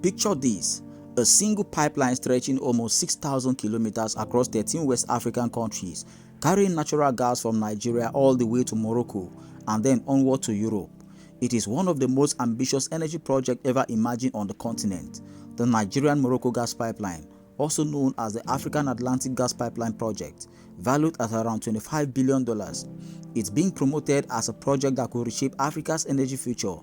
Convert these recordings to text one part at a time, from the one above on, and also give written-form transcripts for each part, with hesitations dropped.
Picture this: a single pipeline stretching almost 6,000 kilometers across 13 West African countries, carrying natural gas from Nigeria all the way to Morocco and then onward to Europe. It is one of the most ambitious energy projects ever imagined on the continent. The Nigerian-Morocco gas pipeline, also known as the African Atlantic Gas Pipeline Project, valued at around $25 billion. It's being promoted as a project that could reshape Africa's energy future.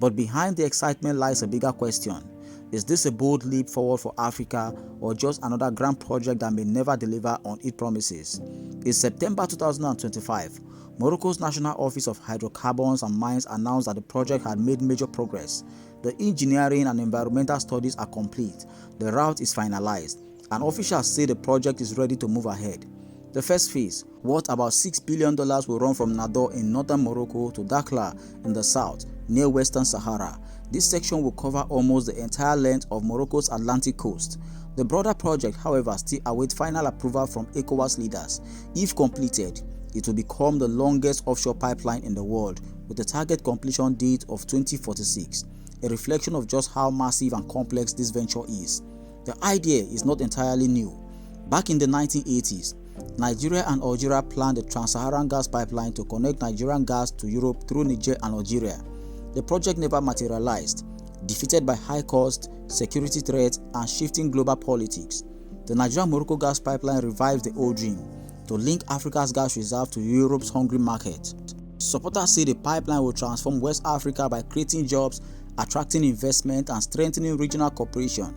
But behind the excitement lies a bigger question. Is this a bold leap forward for Africa, or just another grand project that may never deliver on its promises? In September 2025, Morocco's National Office of Hydrocarbons and Mines announced that the project had made major progress. The engineering and environmental studies are complete, the route is finalized, and officials say the project is ready to move ahead. The first phase, worth about $6 billion, will run from Nador in northern Morocco to Dakhla in the south, near Western Sahara. This section will cover almost the entire length of Morocco's Atlantic coast. The broader project, however, still awaits final approval from ECOWAS leaders. If completed, it will become the longest offshore pipeline in the world, with a target completion date of 2046, a reflection of just how massive and complex this venture is. The idea is not entirely new. Back in the 1980s, Nigeria and Algeria planned a trans-Saharan gas pipeline to connect Nigerian gas to Europe through Niger and Algeria. The project never materialized, defeated by high cost, security threats, and shifting global politics. The Nigerian-Morocco gas pipeline revives the old dream, to link Africa's gas reserve to Europe's hungry market. Supporters say the pipeline will transform West Africa by creating jobs, attracting investment, and strengthening regional cooperation.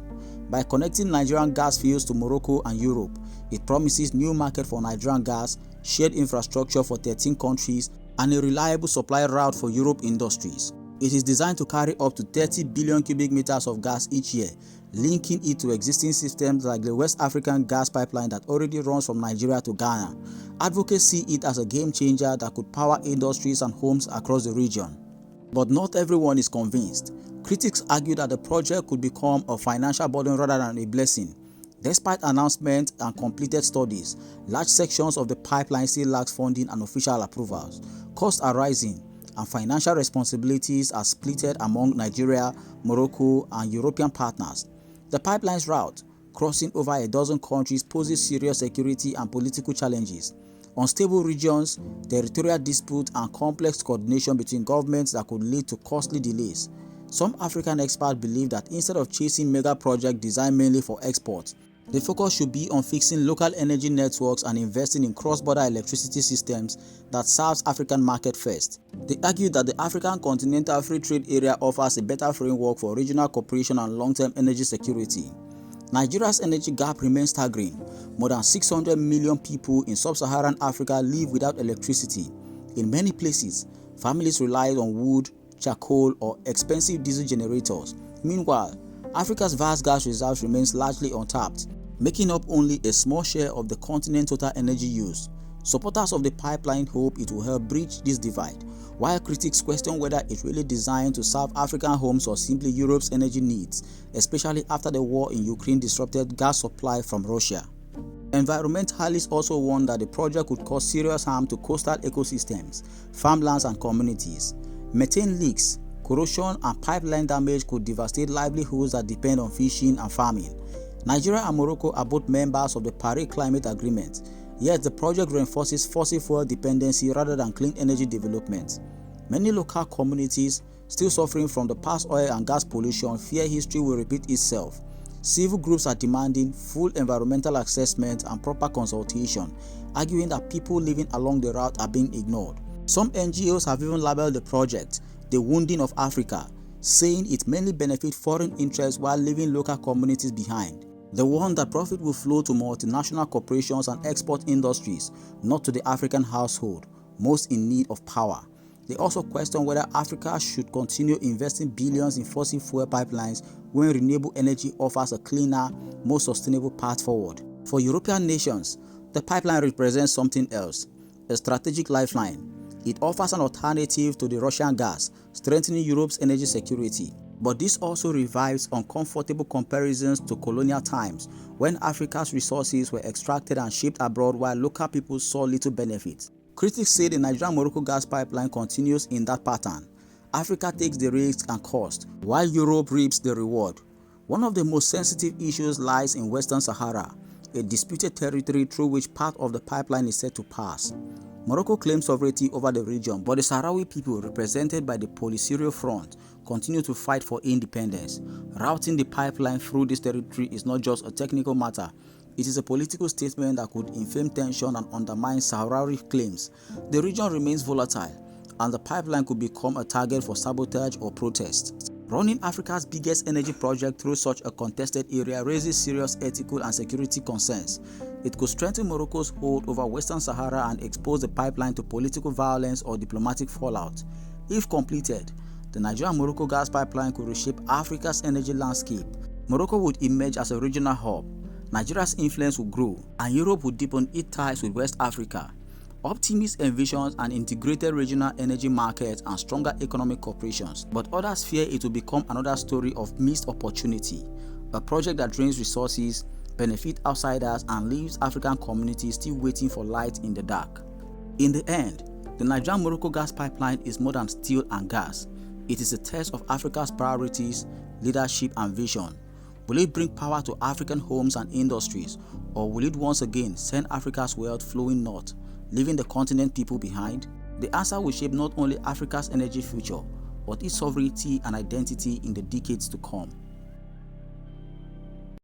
By connecting Nigerian gas fields to Morocco and Europe, it promises new market for Nigerian gas, shared infrastructure for 13 countries, and a reliable supply route for Europe industries. It is designed to carry up to 30 billion cubic meters of gas each year, linking it to existing systems like the West African gas pipeline that already runs from Nigeria to Ghana. Advocates see it as a game changer that could power industries and homes across the region. But not everyone is convinced. Critics argue that the project could become a financial burden rather than a blessing. Despite announcements and completed studies, large sections of the pipeline still lack funding and official approvals. Costs are rising, and financial responsibilities are splitted among Nigeria, Morocco, and European partners. The pipeline's route, crossing over a dozen countries, poses serious security and political challenges. Unstable regions, territorial disputes, and complex coordination between governments that could lead to costly delays. Some African experts believe that instead of chasing mega projects designed mainly for export, the focus should be on fixing local energy networks and investing in cross-border electricity systems that serves African market first. They argue that the African Continental Free Trade Area offers a better framework for regional cooperation and long-term energy security. Nigeria's energy gap remains staggering. More than 600 million people in sub-Saharan Africa live without electricity. In many places, families rely on wood, charcoal, or expensive diesel generators. Meanwhile, Africa's vast gas reserves remains largely untapped, making up only a small share of the continent's total energy use. Supporters of the pipeline hope it will help bridge this divide, while critics question whether it's really designed to serve African homes or simply Europe's energy needs, especially after the war in Ukraine disrupted gas supply from Russia. Environmentalists also warn that the project could cause serious harm to coastal ecosystems, farmlands, and communities. Methane leaks, corrosion, and pipeline damage could devastate livelihoods that depend on fishing and farming. Nigeria and Morocco are both members of the Paris Climate Agreement, yet the project reinforces fossil fuel dependency rather than clean energy development. Many local communities, still suffering from the past oil and gas pollution, fear history will repeat itself. Civil groups are demanding full environmental assessment and proper consultation, arguing that people living along the route are being ignored. Some NGOs have even labeled the project the wounding of Africa, saying it mainly benefits foreign interests while leaving local communities behind. They warn that profit will flow to multinational corporations and export industries, not to the African household, most in need of power. They also question whether Africa should continue investing billions in fossil fuel pipelines when renewable energy offers a cleaner, more sustainable path forward. For European nations, the pipeline represents something else, a strategic lifeline. It offers an alternative to the Russian gas, strengthening Europe's energy security. But this also revives uncomfortable comparisons to colonial times, when Africa's resources were extracted and shipped abroad while local people saw little benefit. Critics say the Nigerian-Morocco gas pipeline continues in that pattern. Africa takes the risk and cost, while Europe reaps the reward. One of the most sensitive issues lies in Western Sahara, a disputed territory through which part of the pipeline is set to pass. Morocco claims sovereignty over the region, but the Sahrawi people, represented by the Polisario Front, continue to fight for independence. Routing the pipeline through this territory is not just a technical matter, it is a political statement that could inflame tension and undermine Sahrawi claims. The region remains volatile, and the pipeline could become a target for sabotage or protest. Running Africa's biggest energy project through such a contested area raises serious ethical and security concerns. It could strengthen Morocco's hold over Western Sahara and expose the pipeline to political violence or diplomatic fallout. If completed, the Nigeria-Morocco gas pipeline could reshape Africa's energy landscape. Morocco would emerge as a regional hub, Nigeria's influence would grow, and Europe would deepen its ties with West Africa. Optimists envision an integrated regional energy market and stronger economic cooperations, but others fear it will become another story of missed opportunity, a project that drains resources, benefits outsiders, and leaves African communities still waiting for light in the dark. In the end, the Nigeria-Morocco gas pipeline is more than steel and gas. It is a test of Africa's priorities, leadership, and vision. Will it bring power to African homes and industries, or will it once again send Africa's wealth flowing north, leaving the continent people behind? The answer will shape not only Africa's energy future, but its sovereignty and identity in the decades to come.